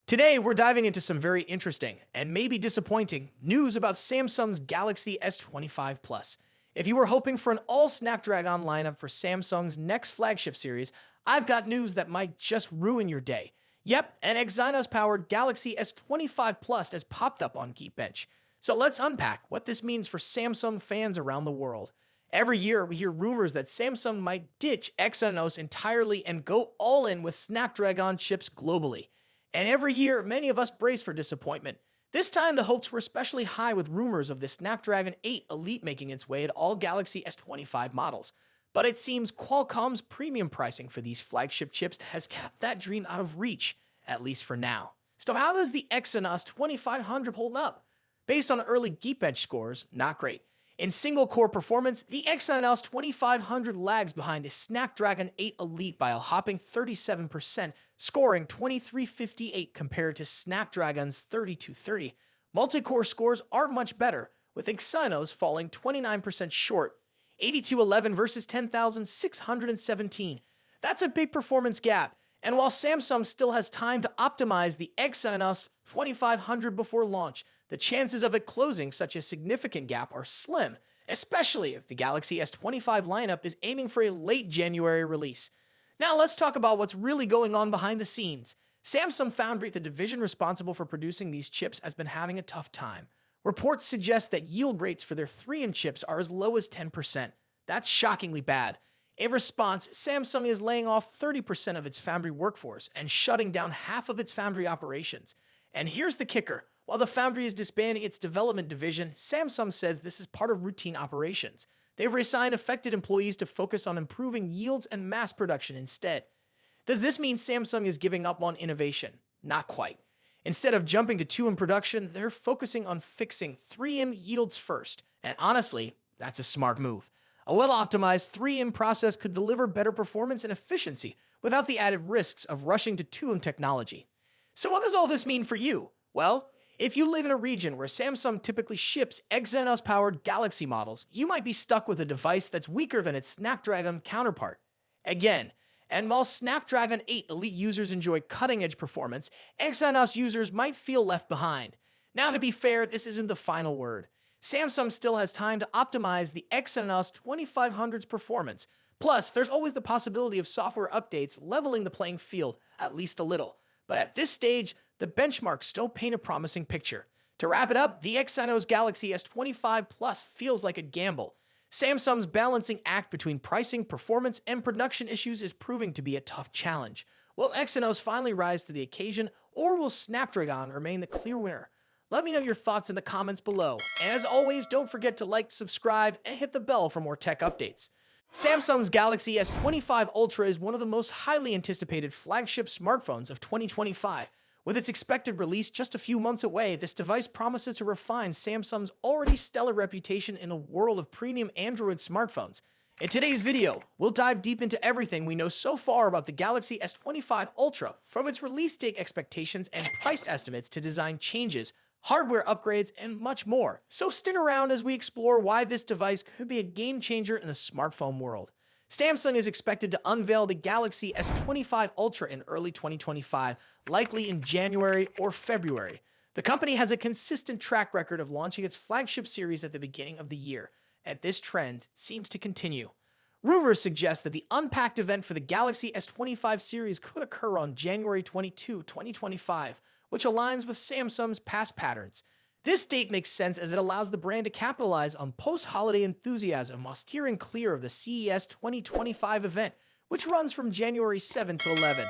Today, we're diving into some very interesting and maybe disappointing news about Samsung's Galaxy S25 Plus. If you were hoping for an all Snapdragon lineup for Samsung's next flagship series, I've got news that might just ruin your day. Yep, an Exynos powered Galaxy S25 Plus has popped up on Geekbench. So let's unpack what this means for Samsung fans around the world. Every year, we hear rumors that Samsung might ditch Exynos entirely and go all in with Snapdragon chips globally. And every year, many of us brace for disappointment. This time, the hopes were especially high with rumors of the Snapdragon 8 Elite making its way at all Galaxy S25 models. But it seems Qualcomm's premium pricing for these flagship chips has kept that dream out of reach, at least for now. So how does the Exynos 2500 hold up? Based on early Geekbench scores, not great. In single-core performance, the Exynos 2500 lags behind a Snapdragon 8 Elite by a hopping 37%, scoring 2358 compared to Snapdragon's 3230. Multi-core scores are much better, with Exynos falling 29% short, 8211 versus 10,617. That's a big performance gap, and while Samsung still has time to optimize the Exynos 2500 before launch, the chances of it closing such a significant gap are slim, especially if the Galaxy S25 lineup is aiming for a late January release. Now let's talk about what's really going on behind the scenes. Samsung Foundry, the division responsible for producing these chips, has been having a tough time. Reports suggest that yield rates for their 3-in chips are as low as 10%. That's shockingly bad. In response, Samsung is laying off 30% of its foundry workforce and shutting down half of its foundry operations. And here's the kicker. While the foundry is disbanding its development division, Samsung says this is part of routine operations. They've reassigned affected employees to focus on improving yields and mass production instead. Does this mean Samsung is giving up on innovation? Not quite. Instead of jumping to 2-in production, they're focusing on fixing 3-in yields first. And honestly, that's a smart move. A well-optimized 3-in process could deliver better performance and efficiency without the added risks of rushing to 2-in technology. So what does all this mean for you? Well, if you live in a region where Samsung typically ships Exynos-powered Galaxy models, you might be stuck with a device that's weaker than its Snapdragon counterpart. Again, and while Snapdragon 8 Elite users enjoy cutting-edge performance, Exynos users might feel left behind. Now, to be fair, this isn't the final word. Samsung still has time to optimize the Exynos 2500's performance. Plus, there's always the possibility of software updates leveling the playing field, at least a little. But at this stage, the benchmarks don't paint a promising picture. To wrap it up, the Exynos Galaxy S25 Plus feels like a gamble. Samsung's balancing act between pricing, performance, and production issues is proving to be a tough challenge. Will Exynos finally rise to the occasion, or will Snapdragon remain the clear winner? Let me know your thoughts in the comments below. And as always, don't forget to like, subscribe, and hit the bell for more tech updates. Samsung's Galaxy S25 Ultra is one of the most highly anticipated flagship smartphones of 2025. With its expected release just a few months away, this device promises to refine Samsung's already stellar reputation in the world of premium Android smartphones. In today's video, we'll dive deep into everything we know so far about the Galaxy S25 Ultra, from its release date expectations and price estimates to design changes, hardware upgrades, and much more. So stick around as we explore why this device could be a game changer in the smartphone world. Samsung is expected to unveil the Galaxy S25 Ultra in early 2025, likely in January or February. The company has a consistent track record of launching its flagship series at the beginning of the year, and this trend seems to continue. Rumors suggest that the Unpacked event for the Galaxy S25 series could occur on January 22, 2025, which aligns with Samsung's past patterns. This date makes sense as it allows the brand to capitalize on post-holiday enthusiasm while steering clear of the CES 2025 event, which runs from January 7 to 11.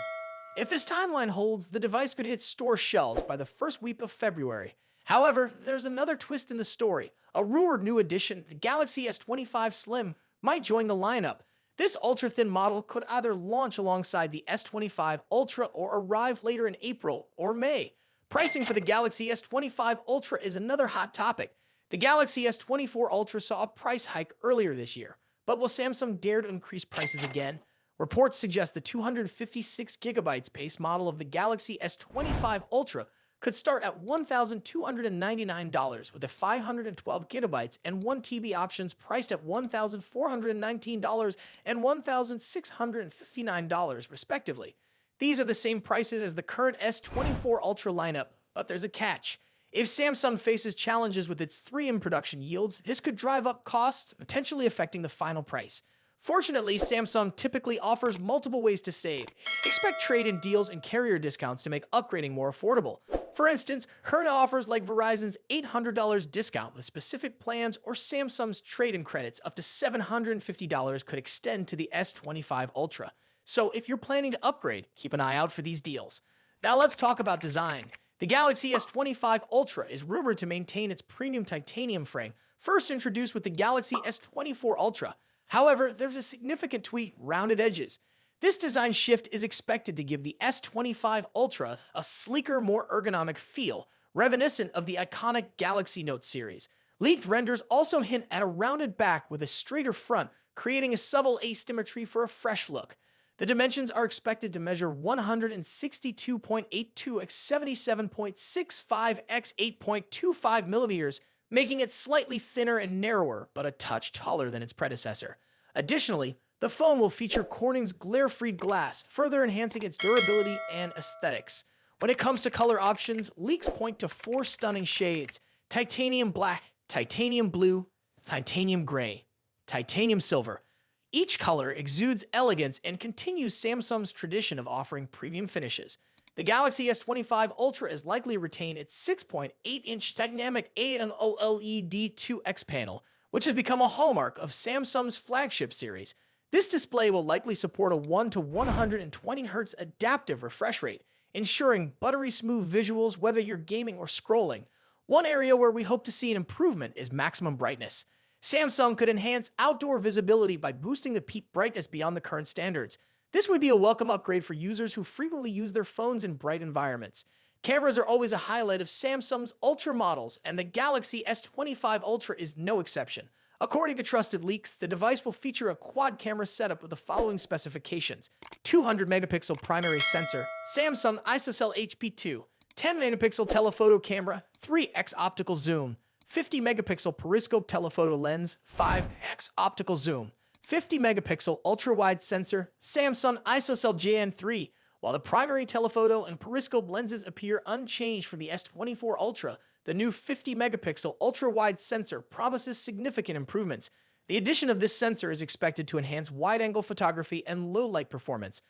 If this timeline holds, the device could hit store shelves by the first week of February. However, there's another twist in the story. A rumored new addition, the Galaxy S25 Slim, might join the lineup. This ultra-thin model could either launch alongside the S25 Ultra or arrive later in April or May. Pricing for the Galaxy S25 Ultra is another hot topic. The Galaxy S24 Ultra saw a price hike earlier this year, but will Samsung dare to increase prices again? Reports suggest the 256GB base model of the Galaxy S25 Ultra could start at $1,299 with the 512GB and 1TB options priced at $1,419 and $1,659 respectively. These are the same prices as the current S24 Ultra lineup, but there's a catch. If Samsung faces challenges with its 3 in production yields, this could drive up costs, potentially affecting the final price. Fortunately, Samsung typically offers multiple ways to save. Expect trade-in deals and carrier discounts to make upgrading more affordable. For instance, current offers like Verizon's $800 discount with specific plans or Samsung's trade-in credits up to $750 could extend to the S25 Ultra. So if you're planning to upgrade, keep an eye out for these deals. Now let's talk about design. The Galaxy S25 Ultra is rumored to maintain its premium titanium frame, first introduced with the Galaxy S24 Ultra. However, there's a significant tweak: rounded edges. This design shift is expected to give the S25 Ultra a sleeker, more ergonomic feel, reminiscent of the iconic Galaxy Note series. Leaked renders also hint at a rounded back with a straighter front, creating a subtle asymmetry for a fresh look. The dimensions are expected to measure 162.82 x 77.65 x 8.25 millimeters, making it slightly thinner and narrower, but a touch taller than its predecessor. Additionally, the phone will feature Corning's glare-free glass, further enhancing its durability and aesthetics. When it comes to color options, leaks point to 4 stunning shades: titanium black, titanium blue, titanium gray, titanium silver. Each color exudes elegance and continues Samsung's tradition of offering premium finishes. The Galaxy S25 Ultra is likely to retain its 6.8-inch dynamic AMOLED 2X panel, which has become a hallmark of Samsung's flagship series. This display will likely support a 1 to 120 Hz adaptive refresh rate, ensuring buttery smooth visuals whether you're gaming or scrolling. One area where we hope to see an improvement is maximum brightness. Samsung could enhance outdoor visibility by boosting the peak brightness beyond the current standards. This would be a welcome upgrade for users who frequently use their phones in bright environments. Cameras are always a highlight of Samsung's Ultra models, and the Galaxy S25 Ultra is no exception. According to trusted leaks, the device will feature a quad-camera setup with the following specifications: 200-megapixel primary sensor, Samsung ISOCELL HP2, 10-megapixel telephoto camera, 3x optical zoom, 50-megapixel periscope telephoto lens, 5x optical zoom, 50-megapixel ultra-wide sensor, Samsung ISOCELL JN3. While the primary telephoto and periscope lenses appear unchanged from the S24 Ultra, the new 50-megapixel ultra-wide sensor promises significant improvements. The addition of this sensor is expected to enhance wide-angle photography and low-light performance.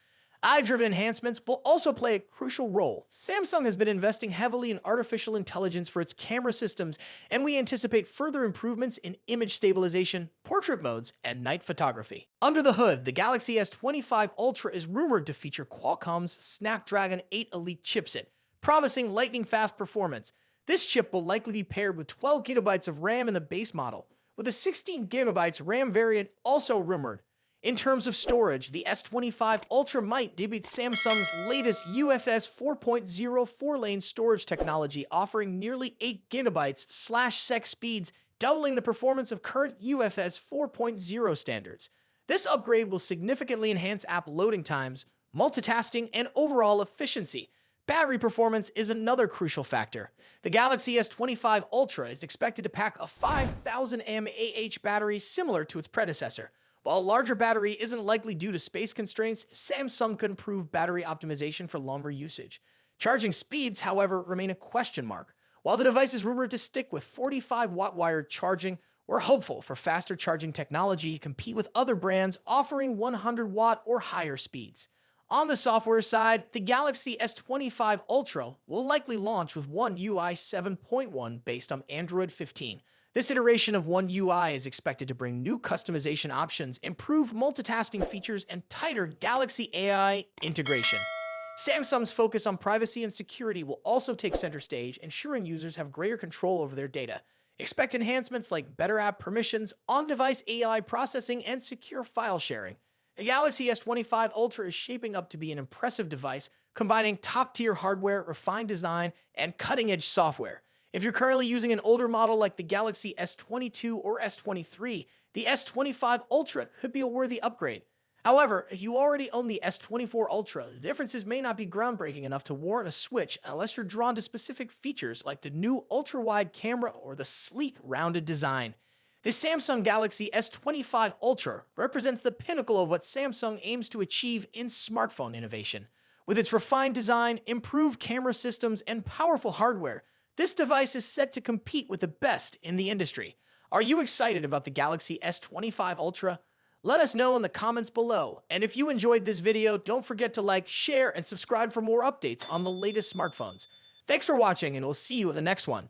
Eye-driven enhancements will also play a crucial role. Samsung has been investing heavily in artificial intelligence for its camera systems, and we anticipate further improvements in image stabilization, portrait modes, and night photography. Under the hood, the Galaxy S25 Ultra is rumored to feature Qualcomm's Snapdragon 8 Elite chipset, promising lightning-fast performance. This chip will likely be paired with 12 GB of RAM in the base model, with a 16 GB RAM variant also rumored. In terms of storage, the S25 Ultra might debut Samsung's latest UFS 4.0 4-lane storage technology, offering nearly 8 GB/sec speeds, doubling the performance of current UFS 4.0 standards. This upgrade will significantly enhance app loading times, multitasking, and overall efficiency. Battery performance is another crucial factor. The Galaxy S25 Ultra is expected to pack a 5,000 mAh battery similar to its predecessor. While a larger battery isn't likely due to space constraints, Samsung could improve battery optimization for longer usage. Charging speeds, however, remain a question mark. While the device is rumored to stick with 45-watt wired charging, we're hopeful for faster charging technology to compete with other brands offering 100-watt or higher speeds. On the software side, the Galaxy S25 Ultra will likely launch with One UI 7.1 based on Android 15. This iteration of One UI is expected to bring new customization options, improved multitasking features, and tighter Galaxy AI integration. Samsung's focus on privacy and security will also take center stage, ensuring users have greater control over their data. Expect enhancements like better app permissions, on-device AI processing, and secure file sharing. The Galaxy S25 Ultra is shaping up to be an impressive device, combining top-tier hardware, refined design, and cutting-edge software. If you're currently using an older model like the Galaxy S22 or S23, the S25 Ultra could be a worthy upgrade. However, if you already own the S24 Ultra, the differences may not be groundbreaking enough to warrant a switch unless you're drawn to specific features like the new ultra-wide camera or the sleek, rounded design. The Samsung Galaxy S25 Ultra represents the pinnacle of what Samsung aims to achieve in smartphone innovation. With its refined design, improved camera systems, and powerful hardware, this device is set to compete with the best in the industry. Are you excited about the Galaxy S25 Ultra? Let us know in the comments below. And if you enjoyed this video, don't forget to like, share, and subscribe for more updates on the latest smartphones. Thanks for watching, and we'll see you in the next one.